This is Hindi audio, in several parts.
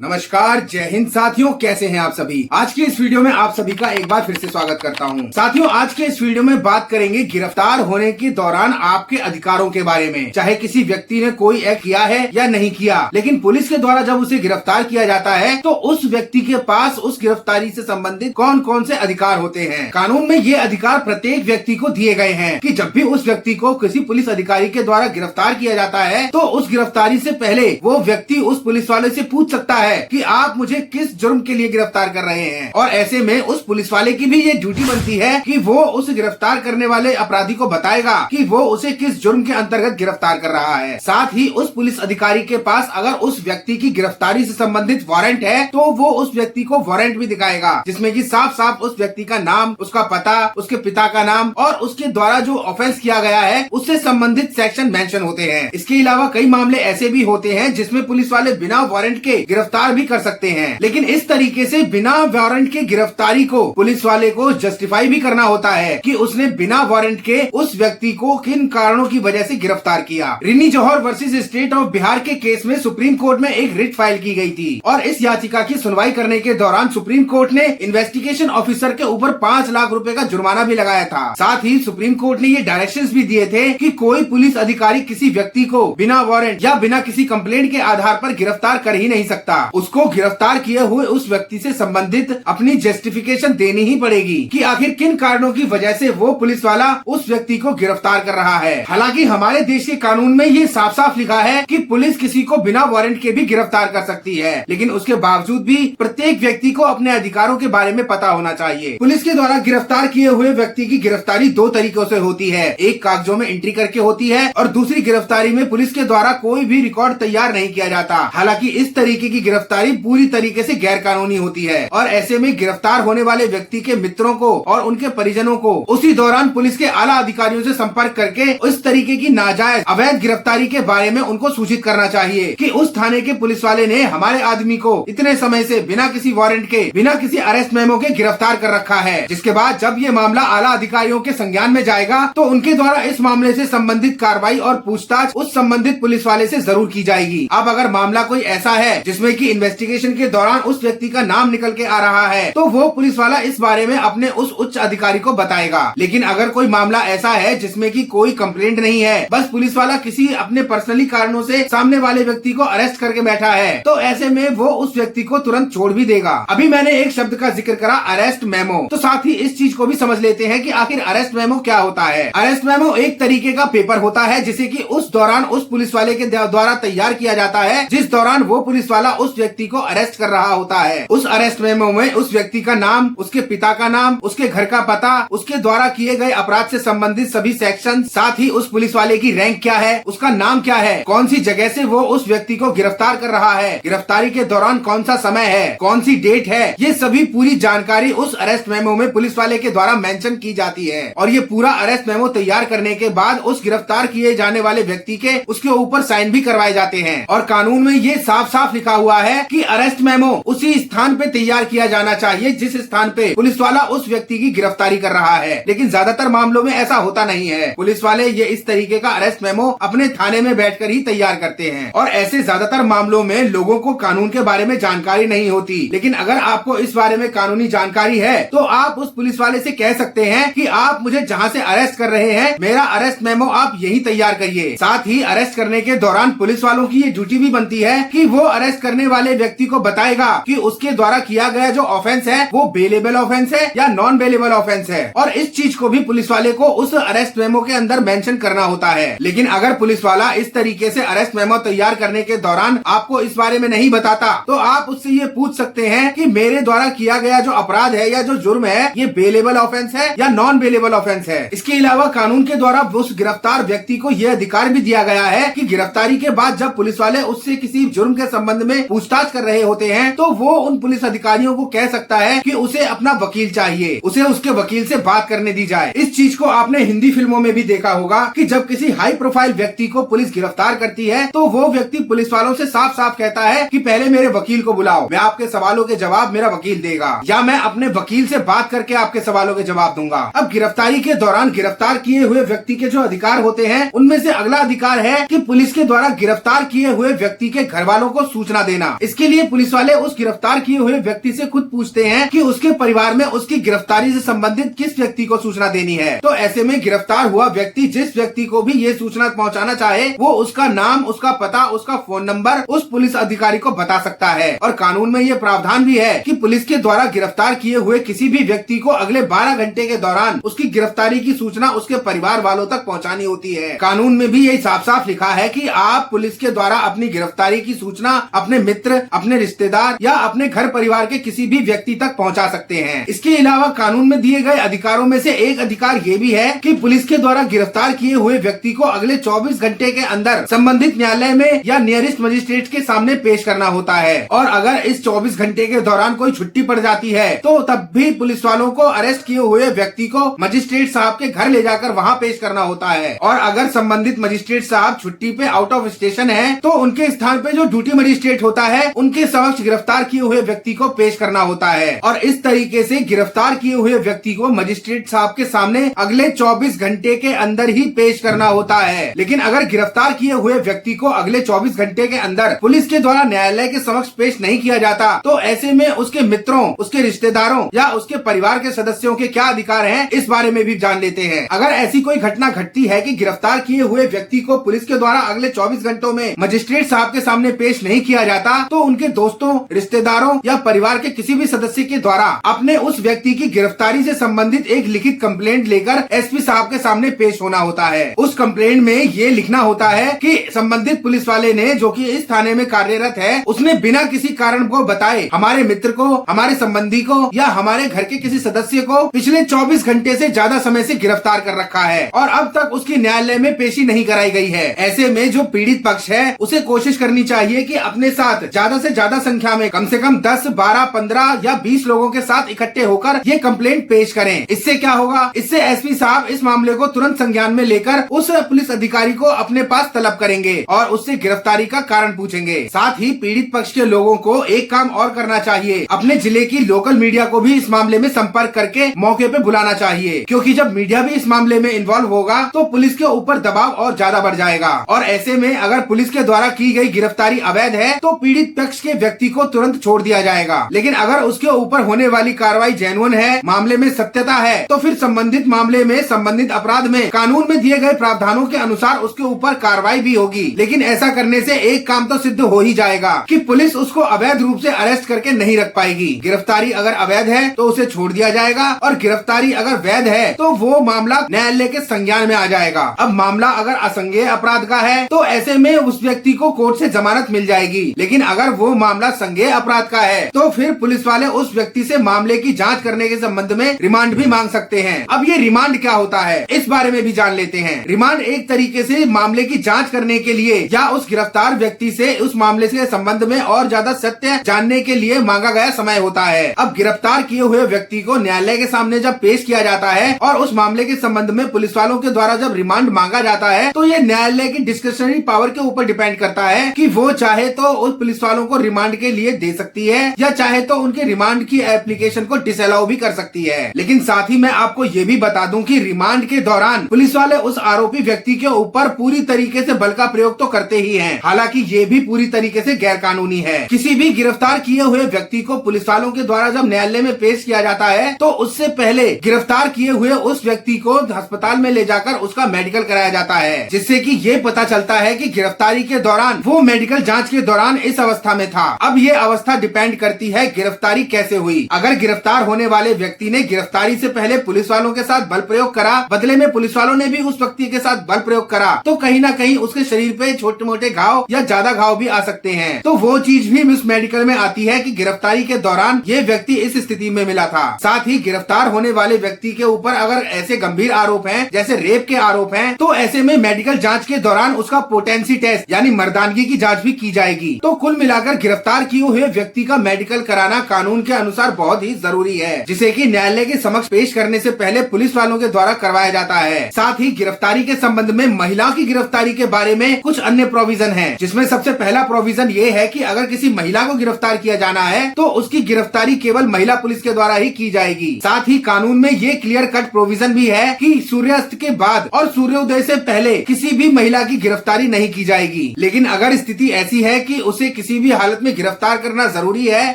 नमस्कार, जय हिंद साथियों, कैसे हैं आप सभी। आज के इस वीडियो में आप सभी का एक बार फिर से स्वागत करता हूं। साथियों, आज के इस वीडियो में बात करेंगे गिरफ्तार होने के दौरान आपके अधिकारों के बारे में। चाहे किसी व्यक्ति ने कोई एक्ट किया है या नहीं किया, लेकिन पुलिस के द्वारा जब उसे गिरफ्तार किया जाता है तो उस व्यक्ति के पास उस गिरफ्तारी से संबंधित कौन कौन से अधिकार होते हैं। कानून में ये अधिकार प्रत्येक व्यक्ति को दिए गए हैं कि जब भी उस व्यक्ति को किसी पुलिस अधिकारी के द्वारा गिरफ्तार किया जाता है तो उस गिरफ्तारी से पहले वो व्यक्ति उस पुलिस वाले से पूछ सकता है कि आप मुझे किस जुर्म के लिए गिरफ्तार कर रहे हैं। और ऐसे में उस पुलिस वाले की भी ये ड्यूटी बनती है कि वो उस गिरफ्तार करने वाले अपराधी को बताएगा कि वो उसे किस जुर्म के अंतर्गत गिरफ्तार कर रहा है। साथ ही उस पुलिस अधिकारी के पास अगर उस व्यक्ति की गिरफ्तारी से संबंधित वारंट है तो वो उस व्यक्ति को वारंट भी दिखाएगा, जिसमें कि साफ साफ उस व्यक्ति का नाम, उसका पता, उसके पिता का नाम और उसके द्वारा जो ऑफेंस किया गया है उससे संबंधित सेक्शन मेंशन होते हैं। इसके अलावा कई मामले ऐसे भी होते हैं जिसमें पुलिस वाले बिना वारंट के गिरफ्तार भी कर सकते हैं, लेकिन इस तरीके से बिना वारंट के गिरफ्तारी को पुलिस वाले को जस्टिफाई भी करना होता है कि उसने बिना वारंट के उस व्यक्ति को किन कारणों की वजह से गिरफ्तार किया। रिनी जौहर वर्सेस स्टेट ऑफ बिहार के केस में सुप्रीम कोर्ट में एक रिट फाइल की गई थी और इस याचिका की सुनवाई करने के दौरान सुप्रीम कोर्ट ने इन्वेस्टिगेशन ऑफिसर के ऊपर 5 लाख रुपए का जुर्माना भी लगाया था। साथ ही सुप्रीम कोर्ट ने ये डायरेक्शंस भी दिए थे कि कोई पुलिस अधिकारी किसी व्यक्ति को बिना वारंट या बिना किसी कंप्लेंट के आधार पर गिरफ्तार कर ही नहीं सकता। उसको गिरफ्तार किए हुए उस व्यक्ति से संबंधित अपनी जस्टिफिकेशन देनी ही पड़ेगी कि आखिर किन कारणों की वजह से वो पुलिस वाला उस व्यक्ति को गिरफ्तार कर रहा है। हालांकि हमारे देश के कानून में ये साफ साफ लिखा है कि पुलिस किसी को बिना वारंट के भी गिरफ्तार कर सकती है, लेकिन उसके बावजूद भी प्रत्येक व्यक्ति को अपने अधिकारों के बारे में पता होना चाहिए। पुलिस के द्वारा गिरफ्तार किए हुए व्यक्ति की गिरफ्तारी 2 तरीकों से होती है। एक कागजों में एंट्री करके होती है और दूसरी गिरफ्तारी में पुलिस के द्वारा कोई भी रिकॉर्ड तैयार नहीं किया जाता। हालांकि इस तरीके की गिरफ्तारी पूरी तरीके से गैर कानूनी होती है और ऐसे में गिरफ्तार होने वाले व्यक्ति के मित्रों को और उनके परिजनों को उसी दौरान पुलिस के आला अधिकारियों से संपर्क करके उस तरीके की नाजायज अवैध गिरफ्तारी के बारे में उनको सूचित करना चाहिए कि उस थाने के पुलिस वाले ने हमारे आदमी को इतने समय से बिना किसी वारंट के, बिना किसी अरेस्ट मेमो के गिरफ्तार कर रखा है। जिसके बाद जब ये मामला आला अधिकारियों के संज्ञान में जाएगा तो उनके द्वारा इस मामले से संबंधित कार्रवाई और पूछताछ उस संबंधित पुलिस वाले से जरूर की जाएगी। अब अगर मामला कोई ऐसा है जिसमें कि इन्वेस्टिगेशन के दौरान उस व्यक्ति का नाम निकल के आ रहा है तो वो पुलिस वाला इस बारे में अपने उस उच्च अधिकारी को बताएगा। लेकिन अगर कोई मामला ऐसा है जिसमें कि कोई कंप्लेंट नहीं है, बस पुलिस वाला किसी अपने पर्सनली कारणों से सामने वाले व्यक्ति को अरेस्ट करके बैठा है, तो ऐसे में वो उस व्यक्ति को तुरंत छोड़ भी देगा। अभी मैंने एक शब्द का जिक्र करा, अरेस्ट मेमो, तो साथ ही इस चीज को भी समझ लेते हैं कि आखिर अरेस्ट मेमो क्या होता है। अरेस्ट मेमो एक तरीके का पेपर होता है जिसे कि उस दौरान उस पुलिस वाले के द्वारा तैयार किया जाता है जिस दौरान वो पुलिस वाला उस व्यक्ति को अरेस्ट कर रहा होता है। उस अरेस्ट मेमो में उस व्यक्ति का नाम, उसके पिता का नाम, उसके घर का पता, उसके द्वारा किए गए अपराध से संबंधित सभी सेक्शन, साथ ही उस पुलिस वाले की रैंक क्या है, उसका नाम क्या है, कौन सी जगह से वो उस व्यक्ति को गिरफ्तार कर रहा है, गिरफ्तारी के दौरान कौन सा समय है, कौन सी डेट है, ये सभी पूरी जानकारी उस अरेस्ट मेमो में पुलिस वाले के द्वारा मेंशन की जाती है। और ये पूरा अरेस्ट मेमो तैयार करने के बाद उस गिरफ्तार किए जाने वाले व्यक्ति के उसके ऊपर साइन भी करवाए जाते हैं। और कानून में ये साफ साफ लिखा हुआ है कि अरेस्ट मेमो उसी स्थान पे तैयार किया जाना चाहिए जिस स्थान पे पुलिस वाला उस व्यक्ति की गिरफ्तारी कर रहा है। लेकिन ज्यादातर मामलों में ऐसा होता नहीं है। पुलिस वाले ये इस तरीके का अरेस्ट मेमो अपने थाने में बैठकर ही तैयार करते हैं और ऐसे ज्यादातर मामलों में लोगों को कानून के बारे में जानकारी नहीं होती। लेकिन अगर आपको इस बारे में कानूनी जानकारी है तो आप उस पुलिस वाले से कह सकते हैं कि आप मुझे जहाँ से अरेस्ट कर रहे हैं मेरा अरेस्ट मेमो आप यही तैयार करिए। साथ ही अरेस्ट करने के दौरान पुलिस वालों की ये ड्यूटी भी बनती है कि वो अरेस्ट करने वाले व्यक्ति को बताएगा कि उसके द्वारा किया गया जो ऑफेंस है वो बेलेबल ऑफेंस है या नॉन बेलेबल ऑफेंस है। और इस चीज को भी पुलिस वाले को उस अरेस्ट मेमो के अंदर मेंशन करना होता है। लेकिन अगर पुलिस वाला इस तरीके से अरेस्ट मेमो तैयार करने के दौरान आपको इस बारे में नहीं बताता तो आप उससे ये पूछ सकते हैं कि मेरे द्वारा किया गया जो अपराध है या जो जुर्म है ये बेलेबल ऑफेंस है या नॉन बेलेबल ऑफेंस है। इसके अलावा कानून के द्वारा उस गिरफ्तार व्यक्ति को यह अधिकार भी दिया गया है कि गिरफ्तारी के बाद जब पुलिस वाले उससे किसी जुर्म के संबंध में पूछताछ कर रहे होते हैं तो वो उन पुलिस अधिकारियों को कह सकता है कि उसे अपना वकील चाहिए, उसे उसके वकील से बात करने दी जाए। इस चीज को आपने हिंदी फिल्मों में भी देखा होगा कि जब किसी हाई प्रोफाइल व्यक्ति को पुलिस गिरफ्तार करती है तो वो व्यक्ति पुलिस वालों से साफ साफ कहता है कि पहले मेरे वकील को बुलाओ, मैं आपके सवालों के जवाब मेरा वकील देगा या मैं अपने वकील से बात करके आपके सवालों के जवाब दूंगा। अब गिरफ्तारी के दौरान गिरफ्तार किए हुए व्यक्ति के जो अधिकार होते हैं उनमें से अगला अधिकार है कि पुलिस के द्वारा गिरफ्तार किए हुए व्यक्ति के घर वालों को सूचना देना। देना। इसके लिए पुलिस वाले उस गिरफ्तार किए हुए व्यक्ति से खुद पूछते हैं कि उसके परिवार में उसकी गिरफ्तारी से संबंधित किस व्यक्ति को सूचना देनी है। तो ऐसे में गिरफ्तार हुआ व्यक्ति जिस व्यक्ति को भी ये सूचना पहुंचाना चाहे वो उसका नाम, उसका पता, उसका फोन नंबर उस पुलिस अधिकारी को बता सकता है। और कानून में ये प्रावधान भी है कि पुलिस के द्वारा गिरफ्तार किए हुए किसी भी व्यक्ति को अगले 12 घंटे के दौरान उसकी गिरफ्तारी की सूचना उसके परिवार वालों तक पहुंचानी होती है। कानून में भी यही साफ साफ लिखा है कि आप पुलिस के द्वारा अपनी गिरफ्तारी की सूचना अपने मित्र, अपने रिश्तेदार या अपने घर परिवार के किसी भी व्यक्ति तक पहुंचा सकते हैं। इसके अलावा कानून में दिए गए अधिकारों में से एक अधिकार ये भी है कि पुलिस के द्वारा गिरफ्तार किए हुए व्यक्ति को अगले 24 घंटे के अंदर संबंधित न्यायालय में या नियरेस्ट मजिस्ट्रेट के सामने पेश करना होता है। और अगर इस 24 घंटे के दौरान कोई छुट्टी पड़ जाती है तो तब भी पुलिस वालों को अरेस्ट किए हुए व्यक्ति को मजिस्ट्रेट साहब के घर ले जाकर वहाँ पेश करना होता है। और अगर संबंधित मजिस्ट्रेट साहब छुट्टी पे आउट ऑफ स्टेशन है तो उनके स्थान पे जो ड्यूटी मजिस्ट्रेट होता है उनके समक्ष गिरफ्तार किए हुए व्यक्ति को पेश करना होता है। और इस तरीके से गिरफ्तार किए हुए व्यक्ति को मजिस्ट्रेट साहब के सामने अगले 24 घंटे के अंदर ही पेश करना होता है। लेकिन अगर गिरफ्तार किए हुए व्यक्ति को अगले 24 घंटे के अंदर पुलिस के द्वारा न्यायालय के समक्ष पेश नहीं किया जाता तो ऐसे में उसके मित्रों, उसके रिश्तेदारों या उसके परिवार के सदस्यों के क्या अधिकार हैं, इस बारे में भी जान लेते हैं। अगर ऐसी कोई घटना घटती है कि गिरफ्तार किए हुए व्यक्ति को पुलिस के द्वारा अगले 24 घंटों में मजिस्ट्रेट साहब के सामने पेश नहीं किया जाता तो उनके दोस्तों, रिश्तेदारों या परिवार के किसी भी सदस्य के द्वारा अपने उस व्यक्ति की गिरफ्तारी से संबंधित एक लिखित कंप्लेंट लेकर एसपी साहब के सामने पेश होना होता है। उस कंप्लेंट में ये लिखना होता है कि संबंधित पुलिस वाले ने, जो कि इस थाने में कार्यरत है, उसने बिना किसी कारण को बताए हमारे मित्र को, हमारे संबंधी को या हमारे घर के किसी सदस्य को पिछले 24 घंटे से ज्यादा समय से गिरफ्तार कर रखा है और अब तक उसकी न्यायालय में पेशी नहीं कराई गई है। ऐसे में जो पीड़ित पक्ष है उसे कोशिश करनी चाहिए कि अपने साथ ज्यादा से ज्यादा संख्या में कम से कम 10, 12, 15 या 20 लोगों के साथ इकट्ठे होकर ये कंप्लेंट पेश करें। इससे क्या होगा, इससे एसपी साहब इस मामले को तुरंत संज्ञान में लेकर उस पुलिस अधिकारी को अपने पास तलब करेंगे और उससे गिरफ्तारी का कारण पूछेंगे। साथ ही पीड़ित पक्ष के लोगों को एक काम और करना चाहिए, अपने जिले की लोकल मीडिया को भी इस मामले में संपर्क करके मौके पे बुलाना चाहिए, क्योंकि जब मीडिया भी इस मामले में इन्वॉल्व होगा तो पुलिस के ऊपर दबाव और ज्यादा बढ़ जाएगा। और ऐसे में अगर पुलिस के द्वारा की गई गिरफ्तारी अवैध है तो पीड़ित पक्ष के व्यक्ति को तुरंत छोड़ दिया जाएगा। लेकिन अगर उसके ऊपर होने वाली कार्रवाई जेन्युइन है, मामले में सत्यता है, तो फिर संबंधित मामले में, संबंधित अपराध में कानून में दिए गए प्रावधानों के अनुसार उसके ऊपर कार्रवाई भी होगी। लेकिन ऐसा करने से एक काम तो सिद्ध हो ही जाएगा कि पुलिस उसको अवैध रूप से अरेस्ट करके नहीं रख पाएगी। गिरफ्तारी अगर अवैध है तो उसे छोड़ दिया जाएगा और गिरफ्तारी अगर वैध है तो वो मामला न्यायालय के संज्ञान में आ जाएगा। अब मामला अगर असंज्ञेय अपराध का है तो ऐसे में उस व्यक्ति को कोर्ट से जमानत मिल जाएगी। लेकिन अगर वो मामला संज्ञेय अपराध का है तो फिर पुलिस वाले उस व्यक्ति से मामले की जांच करने के संबंध में रिमांड भी मांग सकते हैं। अब ये रिमांड क्या होता है, इस बारे में भी जान लेते हैं। रिमांड एक तरीके से मामले की जांच करने के लिए या उस गिरफ्तार व्यक्ति से उस मामले के संबंध में और ज्यादा सत्य जानने के लिए मांगा गया समय होता है। अब गिरफ्तार किए हुए व्यक्ति को न्यायालय के सामने जब पेश किया जाता है और उस मामले के संबंध में पुलिस वालों के द्वारा जब रिमांड मांगा जाता है तो ये न्यायालय की डिस्क्रिशनरी पावर के ऊपर डिपेंड करता है कि वो चाहे तो उस पुलिस वालों को रिमांड के लिए दे सकती है या चाहे तो उनके रिमांड की एप्लीकेशन को डिसअलाउ भी कर सकती है। लेकिन साथ ही मैं आपको ये भी बता दूं कि रिमांड के दौरान पुलिस वाले उस आरोपी व्यक्ति के ऊपर पूरी तरीके से बल का प्रयोग तो करते ही हैं। हालांकि ये भी पूरी तरीके से गैर कानूनी है। किसी भी गिरफ्तार किए हुए व्यक्ति को पुलिस वालों के द्वारा जब न्यायालय में पेश किया जाता है तो उससे पहले गिरफ्तार किए हुए उस व्यक्ति को अस्पताल में ले जाकर उसका मेडिकल कराया जाता है, जिससे कि ये पता चलता है कि गिरफ्तारी के दौरान वो मेडिकल जांच के दौरान इस अवस्था में था। अब ये अवस्था डिपेंड करती है गिरफ्तारी कैसे हुई। अगर गिरफ्तार होने वाले व्यक्ति ने गिरफ्तारी से पहले पुलिस वालों के साथ बल प्रयोग करा, बदले में पुलिस वालों ने भी उस व्यक्ति के साथ बल प्रयोग करा, तो कहीं ना कहीं उसके शरीर पे छोटे मोटे घाव या ज्यादा घाव भी आ सकते हैं। तो वो चीज भी मिस मेडिकल में आती है कि गिरफ्तारी के दौरान ये व्यक्ति इस स्थिति में मिला था। साथ ही गिरफ्तार होने वाले व्यक्ति के ऊपर अगर ऐसे गंभीर आरोप हैं, जैसे रेप के आरोप हैं, तो ऐसे में मेडिकल जांच के दौरान उसका पोटेंसी टेस्ट यानी मर्दानगी की जांच भी की जाएगी। तो कुल मिलाकर गिरफ्तार किए हुए व्यक्ति का मेडिकल कराना कानून के अनुसार बहुत ही जरूरी है, जिसे कि न्यायालय के समक्ष पेश करने से पहले पुलिस वालों के द्वारा करवाया जाता है। साथ ही गिरफ्तारी के संबंध में महिलाओं की गिरफ्तारी के बारे में कुछ अन्य प्रोविजन है, जिसमें सबसे पहला प्रोविजन ये है कि अगर किसी महिला को गिरफ्तार किया जाना है तो उसकी गिरफ्तारी केवल महिला पुलिस के द्वारा ही की जाएगी। साथ ही कानून में ये क्लियर कट प्रोविजन भी है कि सूर्यास्त के बाद और सूर्योदय से पहले किसी भी महिला की गिरफ्तारी नहीं की जाएगी। लेकिन अगर स्थिति ऐसी है कि उसे किसी भी हालत में गिरफ्तार करना जरूरी है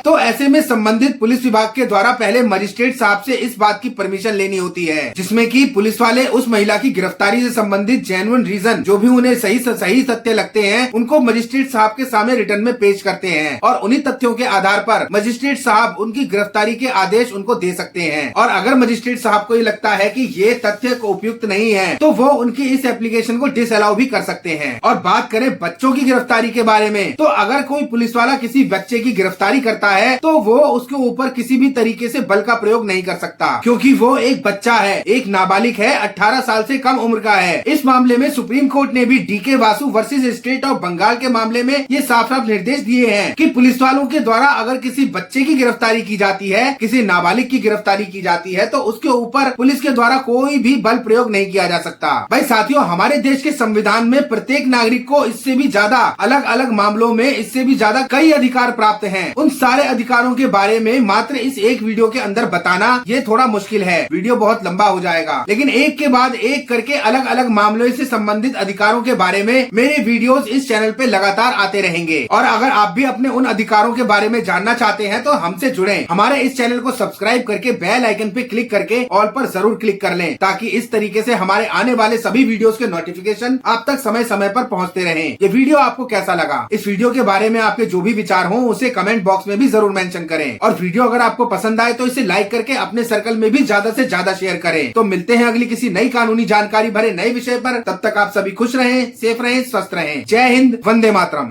तो ऐसे में संबंधित पुलिस विभाग के द्वारा पहले मजिस्ट्रेट साहब से इस बात की परमिशन लेनी होती है, जिसमें कि पुलिस वाले उस महिला की गिरफ्तारी से संबंधित जेन्युइन रीजन जो भी उन्हें सही सत्य लगते हैं उनको मजिस्ट्रेट साहब के सामने रिटर्न में पेश करते हैं और उन्हीं तथ्यों के आधार पर मजिस्ट्रेट साहब उनकी गिरफ्तारी के आदेश उनको दे सकते हैं। और अगर मजिस्ट्रेट साहब को ये लगता है कि ये तथ्य को उपयुक्त नहीं है तो वो उनकी इस एप्लीकेशन को डिसअलाउ भी कर सकते हैं। और बात करें बच्चों की गिरफ्तारी के बारे में तो अगर कोई पुलिस वाला किसी बच्चे की गिरफ्तारी करता है तो वो उसके ऊपर किसी भी तरीके से बल का प्रयोग नहीं कर सकता, क्योंकि वो एक बच्चा है, एक नाबालिग है, 18 साल से कम उम्र का है। इस मामले में सुप्रीम कोर्ट ने भी DK Basu versus state of Bengal के मामले में ये साफ साफ निर्देश दिए हैं कि पुलिस वालों के द्वारा अगर किसी बच्चे की गिरफ्तारी की जाती है, किसी नाबालिग की गिरफ्तारी की जाती है तो उसके ऊपर पुलिस के द्वारा कोई भी बल प्रयोग नहीं किया जा सकता। भाई साथियों, हमारे देश के संविधान में प्रत्येक नागरिक को इससे भी ज्यादा अलग अलग मामलों में इससे भी ज्यादा कई अधिकार प्राप्त हैं। उन सारे अधिकारों के बारे में मात्र इस एक वीडियो के अंदर बताना ये थोड़ा मुश्किल है, वीडियो बहुत लंबा हो जाएगा। लेकिन एक के बाद एक करके अलग अलग मामलों से संबंधित अधिकारों के बारे में मेरे वीडियोस इस चैनल पे लगातार आते रहेंगे। और अगर आप भी अपने उन अधिकारों के बारे में जानना चाहते हैं तो हमसे जुड़ें। हमारे इस चैनल को सब्सक्राइब करके बेल आइकन पे क्लिक करके ऑल पर जरूर क्लिक कर लें, ताकि इस तरीके से हमारे आने वाले सभी वीडियोस के नोटिफिकेशन आप तक समय समय पर पहुंचते रहें। ये वीडियो आपको कैसा लगा? इस वीडियो के बारे में आपके जो भी विचार हो उसे कमेंट बॉक्स में भी जरूर मेंशन करें। और वीडियो अगर आपको पसंद आए तो इसे लाइक करके अपने सर्कल में भी ज्यादा से ज्यादा शेयर करें। तो मिलते हैं अगली किसी नई कानूनी जानकारी भरे नए विषय पर। तब तक आप सभी खुश रहें, सेफ रहें, स्वस्थ रहें। जय हिंद, वंदे मातरम।